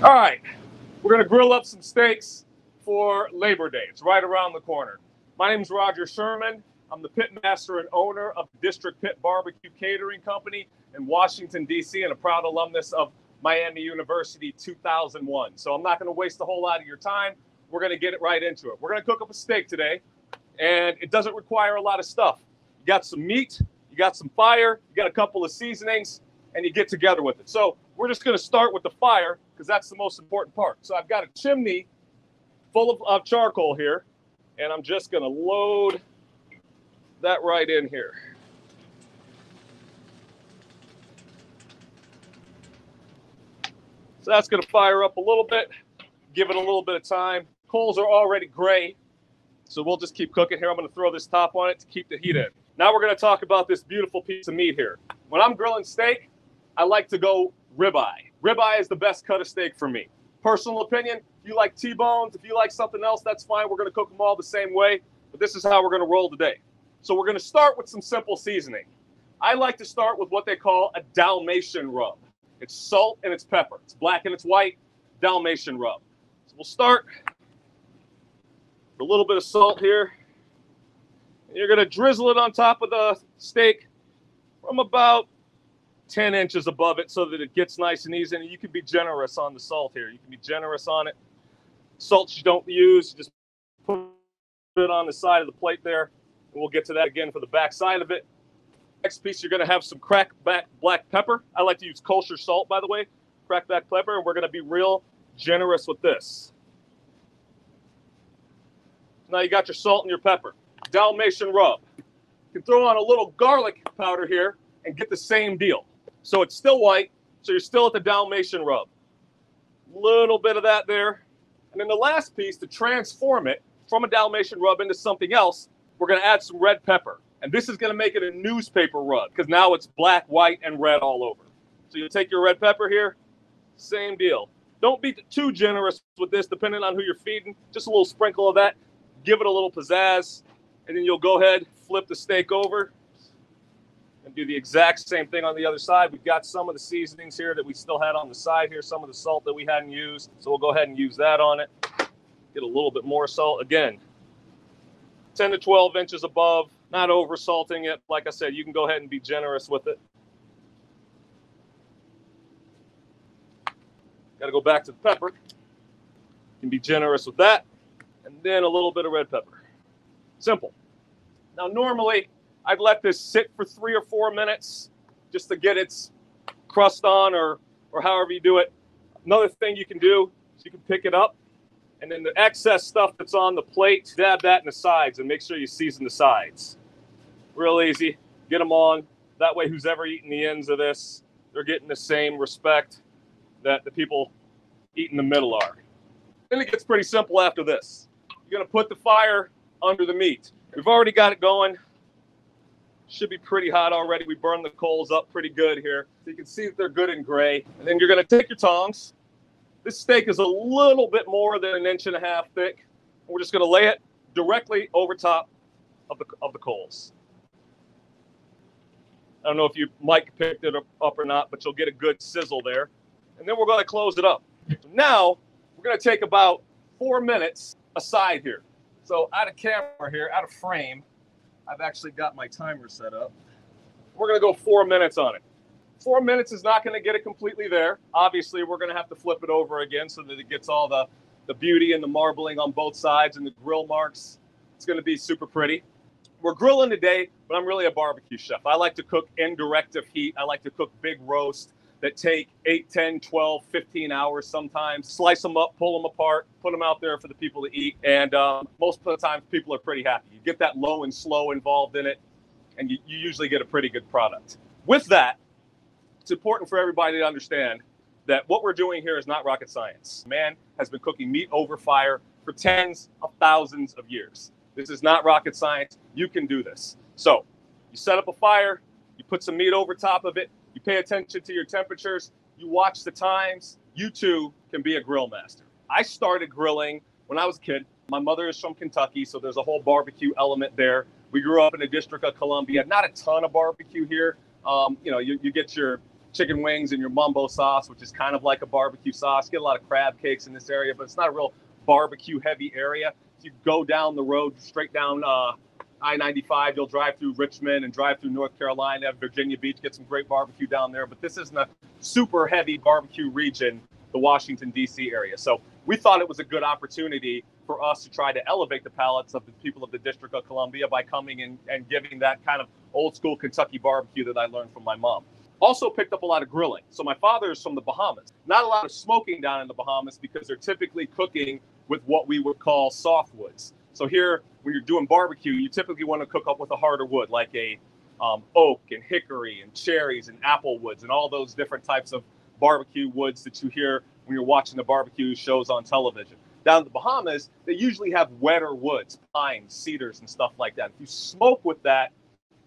All right, we're gonna grill up some steaks for Labor Day. It's right around the corner. My name is Roger Sherman. I'm the pit master and owner of District Pit Barbecue Catering Company in Washington, D.C., and a proud alumnus of Miami University 2001. So I'm not gonna waste a whole lot of your time. We're gonna get it right into it. We're gonna cook up a steak today, and it doesn't require a lot of stuff. You got some meat, you got some fire, you got a couple of seasonings, and you get together with it. So we're just gonna start with the fire because that's the most important part. So I've got a chimney full of charcoal here, and I'm just gonna load that right in here. So that's gonna fire up a little bit, give it a little bit of time. Coals are already gray, so we'll just keep cooking here. I'm gonna throw this top on it to keep the heat in. Now we're gonna talk about this beautiful piece of meat here. When I'm grilling steak, I like to go ribeye. Ribeye is the best cut of steak for me. Personal opinion, if you like T-bones, if you like something else, that's fine. We're gonna cook them all the same way, but this is how we're gonna roll today. So we're gonna start with some simple seasoning. I like to start with what they call a Dalmatian rub. It's salt and it's pepper. It's black and it's white, Dalmatian rub. So we'll start with a little bit of salt here. And you're gonna drizzle it on top of the steak from about 10 inches above it so that it gets nice and easy. And you can be generous on the salt here. You can be generous on it. Salt you don't use, you just put it on the side of the plate there. And we'll get to that again for the back side of it. Next piece, you're gonna have some cracked back black pepper. I like to use kosher salt, by the way, cracked back pepper, and we're gonna be real generous with this. Now you got your salt and your pepper. Dalmatian rub. You can throw on a little garlic powder here and get the same deal. So it's still white, so you're still at the Dalmatian rub. Little bit of that there. And then the last piece, to transform it from a Dalmatian rub into something else, we're gonna add some red pepper. And this is gonna make it a newspaper rub because now it's black, white, and red all over. So you take your red pepper here, same deal. Don't be too generous with this depending on who you're feeding. Just a little sprinkle of that, give it a little pizzazz, and then you'll go ahead, flip the steak over, and do the exact same thing on the other side. We've got some of the seasonings here that we still had on the side here, some of the salt that we hadn't used. So we'll go ahead and use that on it. Get a little bit more salt. Again, 10 to 12 inches above, not over salting it. Like I said, you can go ahead and be generous with it. Got to go back to the pepper. You can be generous with that. And then a little bit of red pepper. Simple. Now, normally, I'd let this sit for 3 or 4 minutes just to get its crust on or however you do it. Another thing you can do is you can pick it up, and then the excess stuff that's on the plate, dab that in the sides and make sure you season the sides. Real easy. Get them on. That way, who's ever eating the ends of this, they're getting the same respect that the people eating the middle are. Then it gets pretty simple after this. You're going to put the fire under the meat. We've already got it going. Should be pretty hot already. We burned the coals up pretty good here. So you can see that they're good and gray. And then you're going to take your tongs. This steak is a little bit more than 1.5 inches thick. We're just going to lay it directly over top of the coals. I don't know if you mic picked it up or not, but you'll get a good sizzle there. And then we're going to close it up. So now we're going to take about 4 minutes aside here. So out of camera here, out of frame, I've actually got my timer set up. We're going to go 4 minutes on it. 4 minutes is not going to get it completely there. Obviously, we're going to have to flip it over again so that it gets all the beauty and the marbling on both sides and the grill marks. It's going to be super pretty. We're grilling today, but I'm really a barbecue chef. I like to cook indirective heat. I like to cook big roast that take 8, 10, 12, 15 hours sometimes. Slice them up, pull them apart, put them out there for the people to eat. And most of the time, people are pretty happy. You get that low and slow involved in it, and you usually get a pretty good product. With that, it's important for everybody to understand that what we're doing here is not rocket science. Man has been cooking meat over fire for tens of thousands of years. This is not rocket science. You can do this. So you set up a fire, you put some meat over top of it, you pay attention to your temperatures, you watch the times, you too can be a grill master. I started grilling when I was a kid. My mother is from Kentucky, so there's a whole barbecue element there. We grew up in the District of Columbia. Not a ton of barbecue here. You get your chicken wings and your mumbo sauce, which is kind of like a barbecue sauce. Get a lot of crab cakes in this area, but it's not a real barbecue heavy area. If you go down the road, straight down I-95, you'll drive through Richmond and drive through North Carolina, Virginia Beach, get some great barbecue down there. But this isn't a super heavy barbecue region, the Washington, D.C. area. So we thought it was a good opportunity for us to try to elevate the palates of the people of the District of Columbia by coming in and giving that kind of old school Kentucky barbecue that I learned from my mom. Also picked up a lot of grilling. So my father is from the Bahamas. Not a lot of smoking down in the Bahamas because they're typically cooking with what we would call softwoods. So here, when you're doing barbecue, you typically want to cook up with a harder wood, like a oak and hickory and cherries and apple woods and all those different types of barbecue woods that you hear when you're watching the barbecue shows on television. Down in the Bahamas, they usually have wetter woods, pines, cedars, and stuff like that. If you smoke with that,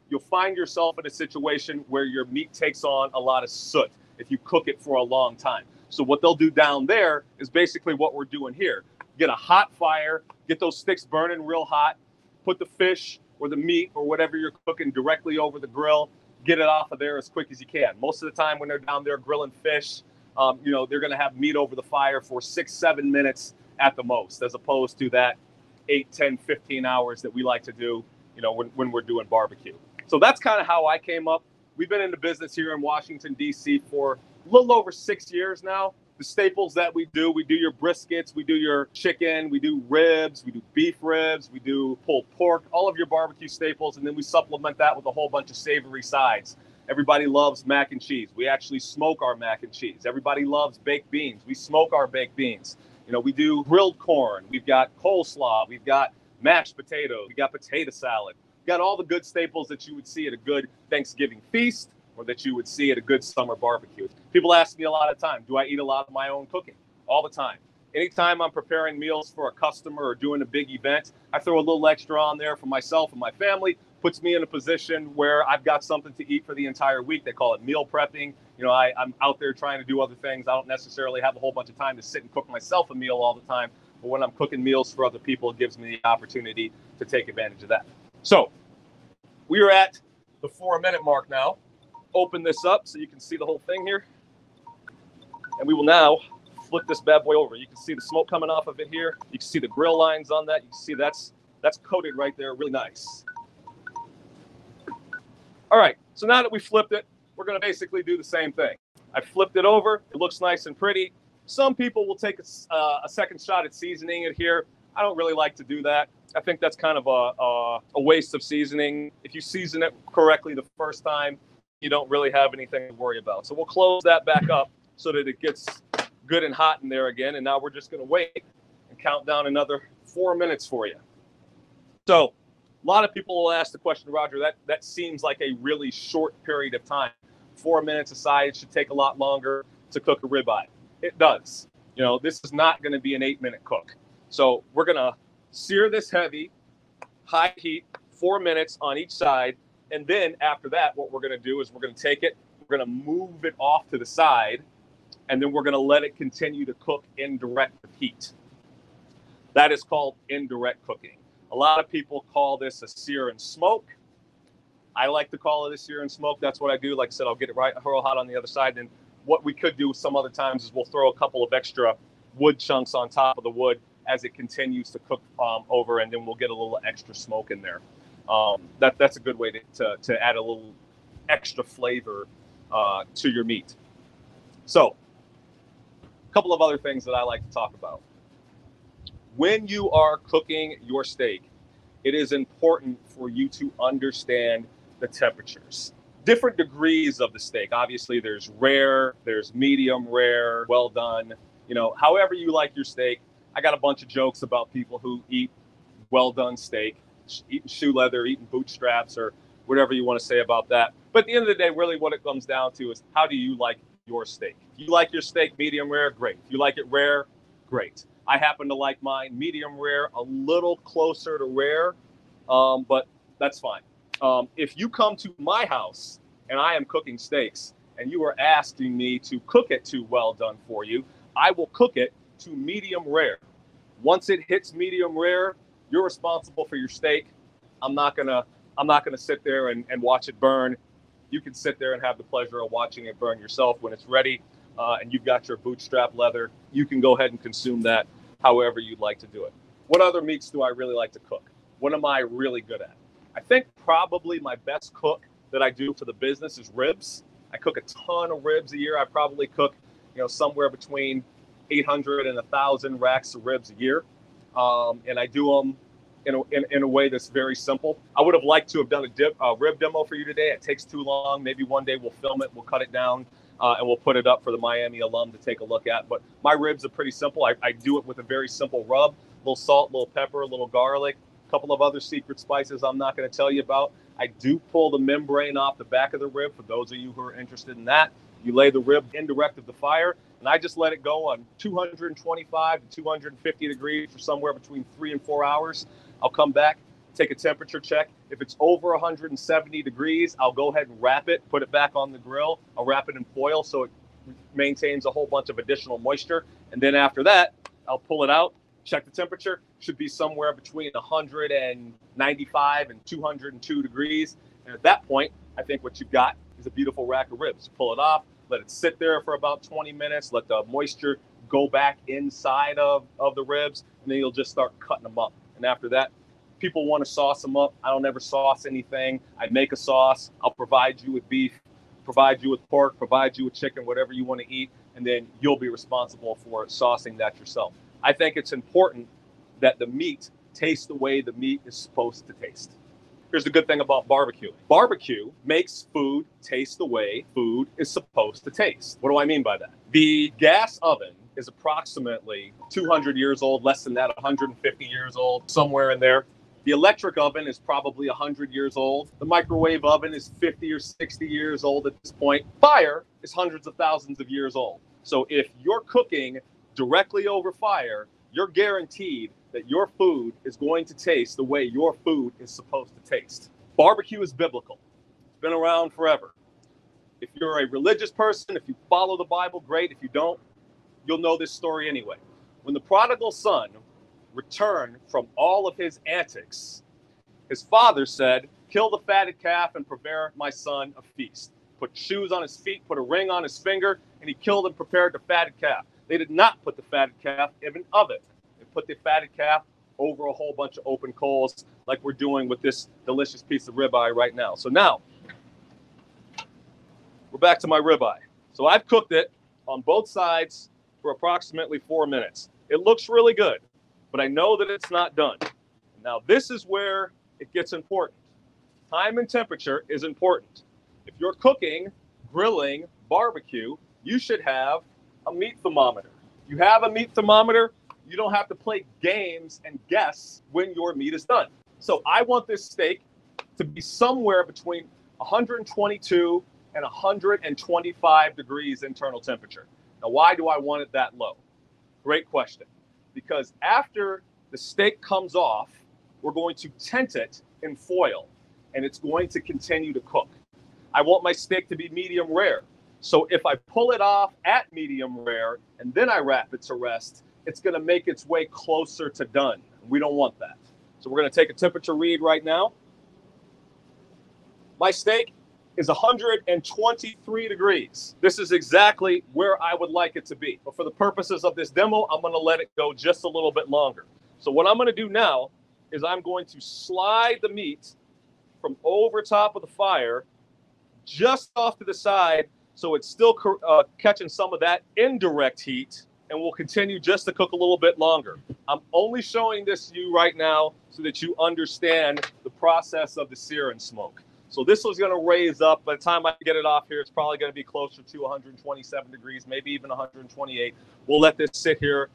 you'll find yourself in a situation where your meat takes on a lot of soot if you cook it for a long time. So what they'll do down there is basically what we're doing here. Get a hot fire, get those sticks burning real hot, put the fish or the meat or whatever you're cooking directly over the grill, get it off of there as quick as you can. Most of the time when they're down there grilling fish, they're going to have meat over the fire for 6-7 minutes at the most, as opposed to that 8, 10, 15 hours that we like to do, when we're doing barbecue. So that's kind of how I came up. We've been in the business here in Washington, D.C. for a little over 6 years now. The staples that we do your briskets, we do your chicken, we do ribs, we do beef ribs, we do pulled pork, all of your barbecue staples, and then we supplement that with a whole bunch of savory sides. Everybody loves mac and cheese. We actually smoke our mac and cheese. Everybody loves baked beans. We smoke our baked beans. We do grilled corn. We've got coleslaw. We've got mashed potatoes. We got potato salad. We got all the good staples that you would see at a good Thanksgiving feast or that you would see at a good summer barbecue. People ask me a lot of time, do I eat a lot of my own cooking? All the time. Anytime I'm preparing meals for a customer or doing a big event, I throw a little extra on there for myself and my family. Puts me in a position where I've got something to eat for the entire week. They call it meal prepping. I'm out there trying to do other things. I don't necessarily have a whole bunch of time to sit and cook myself a meal all the time. But when I'm cooking meals for other people, it gives me the opportunity to take advantage of that. So we are at the 4-minute mark now. Open this up so you can see the whole thing here. And we will now flip this bad boy over. You can see the smoke coming off of it here. You can see the grill lines on that. You can see that's coated right there, really nice. All right, so now that we flipped it, we're going to basically do the same thing. I flipped it over. It looks nice and pretty. Some people will take a second shot at seasoning it here. I don't really like to do that. I think that's kind of a waste of seasoning. If you season it correctly the first time, you don't really have anything to worry about. So we'll close that back up so that it gets good and hot in there again. And now we're just going to wait and count down another 4 minutes for you. So a lot of people will ask the question, Roger, that seems like a really short period of time. 4 minutes aside, it should take a lot longer to cook a ribeye. It does. This is not going to be an 8-minute cook. So we're going to sear this heavy, high heat, 4 minutes on each side. And then after that, what we're going to do is we're going to take it, we're going to move it off to the side, and then we're going to let it continue to cook indirect heat. That is called indirect cooking. A lot of people call this a sear and smoke. I like to call it a sear and smoke. That's what I do. Like I said, I'll get it right real hot on the other side. And what we could do some other times is we'll throw a couple of extra wood chunks on top of the wood as it continues to cook over, and then we'll get a little extra smoke in there. That's a good way to add a little extra flavor to your meat. So a couple of other things that I like to talk about. When you are cooking your steak, it is important for you to understand the temperatures. Different degrees of the steak. Obviously, there's rare, there's medium rare, well done. However you like your steak. I got a bunch of jokes about people who eat well done steak, eating shoe leather, eating bootstraps, or whatever you want to say about that. But at the end of the day, really what it comes down to is how do you like your steak? If you like your steak medium rare, great. If you like it rare, great. I happen to like mine medium rare, a little closer to rare, but that's fine. If you come to my house and I am cooking steaks and you are asking me to cook it to well done for you, I will cook it to medium rare. Once it hits medium rare, you're responsible for your steak. I'm not gonna sit there and watch it burn. you can sit there and have the pleasure of watching it burn yourself. When it's ready and you've got your bootstrap leather, you can go ahead and consume that however you'd like to do it. What other meats do I really like to cook? What am I really good at? I think probably my best cook that I do for the business is ribs. I cook a ton of ribs a year. I probably cook, somewhere between 800 and 1,000 racks of ribs a year. And I do them in a way that's very simple. I would have liked to have done a rib demo for you today. It takes too long. Maybe one day we'll film it, we'll cut it down, and we'll put it up for the Miami alum to take a look at. But my ribs are pretty simple. I do it with a very simple rub, a little salt, a little pepper, a little garlic, a couple of other secret spices I'm not going to tell you about. I do pull the membrane off the back of the rib for those of you who are interested in that. You lay the rib indirect of the fire, and I just let it go on 225 to 250 degrees for somewhere between 3 and 4 hours. I'll come back, take a temperature check. If it's over 170 degrees, I'll go ahead and wrap it, put it back on the grill. I'll wrap it in foil so it maintains a whole bunch of additional moisture. And then after that, I'll pull it out, check the temperature. Should be somewhere between 195 and 202 degrees. And at that point, I think what you've got is a beautiful rack of ribs. Pull it off, let it sit there for about 20 minutes, let the moisture go back inside of the ribs, and then you'll just start cutting them up. And after that, people want to sauce them up. I don't ever sauce anything. I make a sauce. I'll provide you with beef, provide you with pork, provide you with chicken, whatever you want to eat, and then you'll be responsible for saucing that yourself. I think it's important that the meat tastes the way the meat is supposed to taste. Here's the good thing about barbecue. Barbecue makes food taste the way food is supposed to taste. What do I mean by that? The gas oven is approximately 200 years old, less than that, 150 years old, somewhere in there. The electric oven is probably 100 years old. The microwave oven is 50 or 60 years old at this point. Fire is hundreds of thousands of years old. So if you're cooking directly over fire, you're guaranteed that your food is going to taste the way your food is supposed to taste. Barbecue is biblical. It's been around forever. If you're a religious person, if you follow the Bible, great. If you don't, you'll know this story anyway. When the prodigal son returned from all of his antics, his father said, "Kill the fatted calf and prepare my son a feast." Put shoes on his feet, put a ring on his finger, and he killed and prepared the fatted calf. They did not put the fatted calf in an oven. They put the fatted calf over a whole bunch of open coals like we're doing with this delicious piece of ribeye right now. So now, we're back to my ribeye. So I've cooked it on both sides for approximately 4 minutes. It looks really good, but I know that it's not done. Now, this is where it gets important. Time and temperature is important. If you're cooking, grilling, barbecue, you should have a meat thermometer. You have a meat thermometer, you don't have to play games and guess when your meat is done. So I want this steak to be somewhere between 122 and 125 degrees internal temperature. Now, why do I want it that low? Great question. Because after the steak comes off, we're going to tent it in foil, and it's going to continue to cook. I want my steak to be medium rare. So if I pull it off at medium rare and then I wrap it to rest, it's going to make its way closer to done. We don't want that. So we're going to take a temperature read right now. My steak is 123 degrees. This is exactly where I would like it to be. But for the purposes of this demo, I'm going to let it go just a little bit longer. So what I'm going to do now is I'm going to slide the meat from over top of the fire just off to the side, so it's still catching some of that indirect heat, and will continue just to cook a little bit longer. I'm only showing this to you right now so that you understand the process of the sear and smoke. So this was going to raise up. By the time I get it off here, it's probably going to be closer to 127 degrees, maybe even 128. We'll let this sit here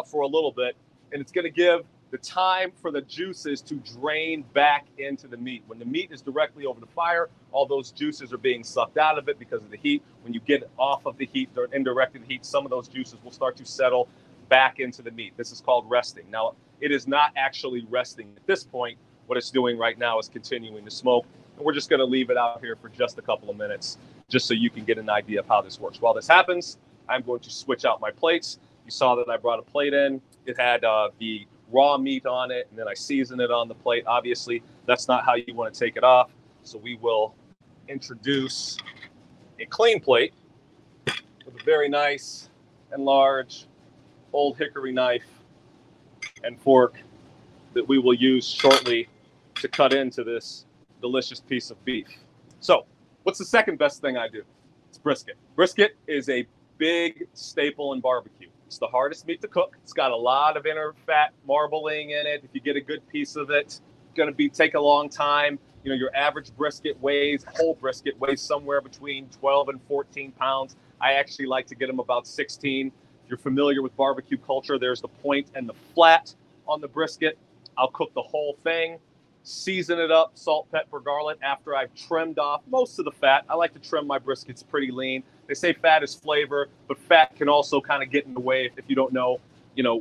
for a little bit, and it's going to give the time for the juices to drain back into the meat. When the meat is directly over the fire, all those juices are being sucked out of it because of the heat. When you get it off of the heat, or indirected heat, some of those juices will start to settle back into the meat. This is called resting. Now, it is not actually resting at this point. What it's doing right now is continuing to smoke. And we're just going to leave it out here for just a couple of minutes, just so you can get an idea of how this works. While this happens, I'm going to switch out my plates. You saw that I brought a plate in. It had the raw meat on it, and then I season it on the plate. Obviously, that's not how you want to take it off. So we will introduce a clean plate with a very nice and large old hickory knife and fork that we will use shortly to cut into this delicious piece of beef. So, what's the second best thing I do? It's brisket. Brisket is a big staple in barbecue. It's the hardest meat to cook. It's got a lot of inner fat marbling in it. If you get a good piece of it, it's going to take a long time. You know, your average brisket whole brisket weighs somewhere between 12 and 14 pounds. I actually like to get them about 16. If you're familiar with barbecue culture, there's the point and the flat on the brisket. I'll cook the whole thing, season it up, salt, pepper, garlic, after I've trimmed off most of the fat. I like to trim my briskets pretty lean. They say fat is flavor, but fat can also kind of get in the way if you don't know,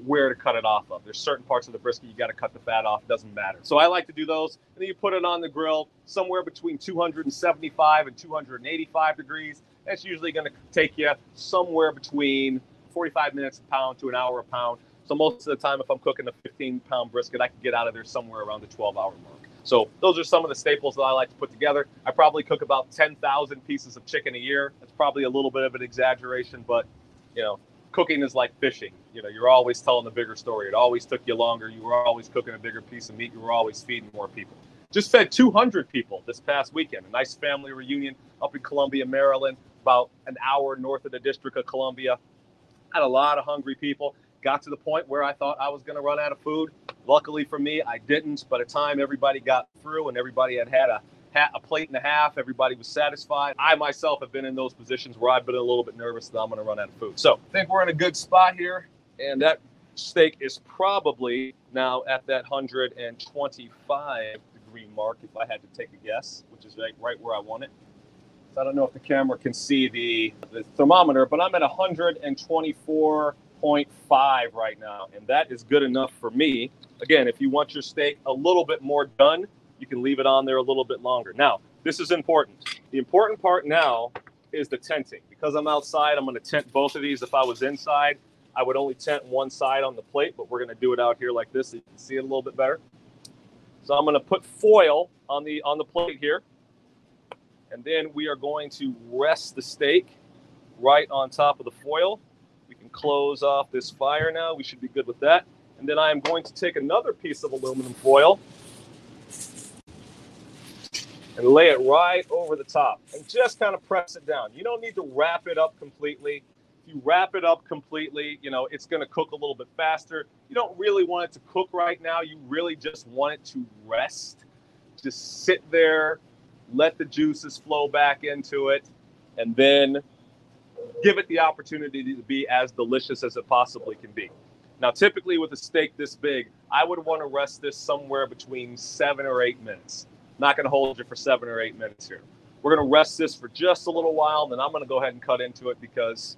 where to cut it off of. There's certain parts of the brisket you got to cut the fat off. It doesn't matter. So I like to do those. And then you put it on the grill somewhere between 275 and 285 degrees. That's usually going to take you somewhere between 45 minutes a pound to an hour a pound. So most of the time, if I'm cooking a 15-pound brisket, I can get out of there somewhere around the 12-hour mark. So those are some of the staples that I like to put together. I probably cook about 10,000 pieces of chicken a year. That's probably a little bit of an exaggeration, but, cooking is like fishing. You're always telling the bigger story. It always took you longer. You were always cooking a bigger piece of meat. You were always feeding more people. Just fed 200 people this past weekend. A nice family reunion up in Columbia, Maryland, about an hour north of the District of Columbia. Had a lot of hungry people. Got to the point where I thought I was going to run out of food. Luckily for me, I didn't. By the time everybody got through and everybody had a plate and a half, everybody was satisfied. I myself have been in those positions where I've been a little bit nervous that I'm going to run out of food. So I think we're in a good spot here. And that steak is probably now at that 125 degree mark, if I had to take a guess, which is right where I want it. So I don't know if the camera can see the thermometer, but I'm at 124.5 right now, and that is good enough for me. Again, if you want your steak a little bit more done, you can leave it on there a little bit longer. Now, this is important. The important part now is the tenting. Because I'm outside, I'm going to tent both of these. If I was inside, I would only tent one side on the plate, but we're going to do it out here like this so you can see it a little bit better. So I'm going to put foil on the plate here, and then we are going to rest the steak right on top of the foil. We can close off this fire now. We should be good with that. And then I am going to take another piece of aluminum foil and lay it right over the top and just kind of press it down. You don't need to wrap it up completely. If you wrap it up completely, it's going to cook a little bit faster. You don't really want it to cook right now. You really just want it to rest. Just sit there, let the juices flow back into it, and then give it the opportunity to be as delicious as it possibly can be. Now, typically with a steak this big, I would want to rest this somewhere between 7 or 8 minutes. Not going to hold you for 7 or 8 minutes here. We're going to rest this for just a little while, then I'm going to go ahead and cut into it because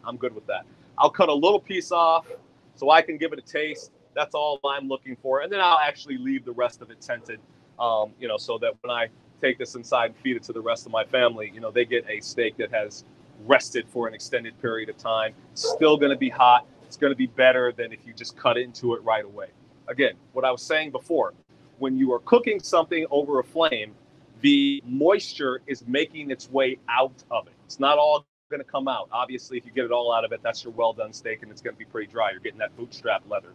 I'm good with that. I'll cut a little piece off so I can give it a taste. That's all I'm looking for. And then I'll actually leave the rest of it tented, so that when I take this inside and feed it to the rest of my family, they get a steak that has rested for an extended period of time. It's still going to be hot. It's going to be better than if you just cut into it right away. Again, what I was saying before, when you are cooking something over a flame, the moisture is making its way out of it. It's not all going to come out. Obviously, if you get it all out of it, that's your well-done steak, and it's going to be pretty dry. You're getting that bootstrap leather.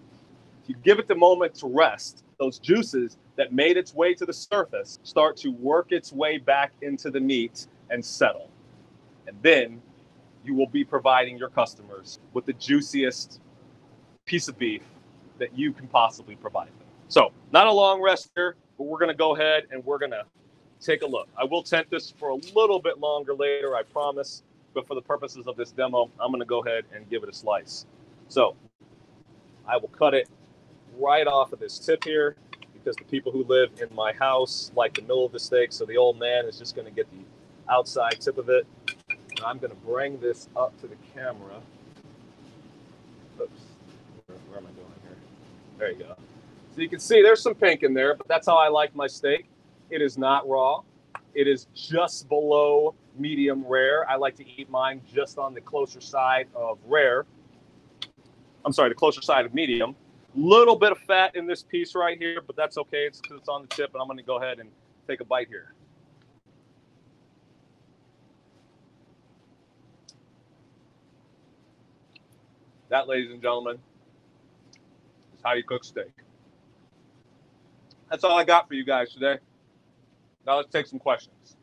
If you give it the moment to rest, those juices that made its way to the surface start to work its way back into the meat and settle. And then you will be providing your customers with the juiciest piece of beef that you can possibly provide them. So, not a long rest here, but we're going to go ahead and we're going to take a look. I will tent this for a little bit longer later, I promise. But for the purposes of this demo, I'm going to go ahead and give it a slice. So, I will cut it right off of this tip here because the people who live in my house like the middle of the steak. So, the old man is just going to get the outside tip of it. And I'm going to bring this up to the camera. Oops. Where am I going here? There you go. So you can see there's some pink in there, but that's how I like my steak. It is not raw. It is just below medium rare. I like to eat mine just on the closer side of rare. I'm sorry, the closer side of medium. Little bit of fat in this piece right here, but that's okay. It's because it's on the tip, and I'm going to go ahead and take a bite here. That, ladies and gentlemen, is how you cook steak. That's all I got for you guys today. Now let's take some questions.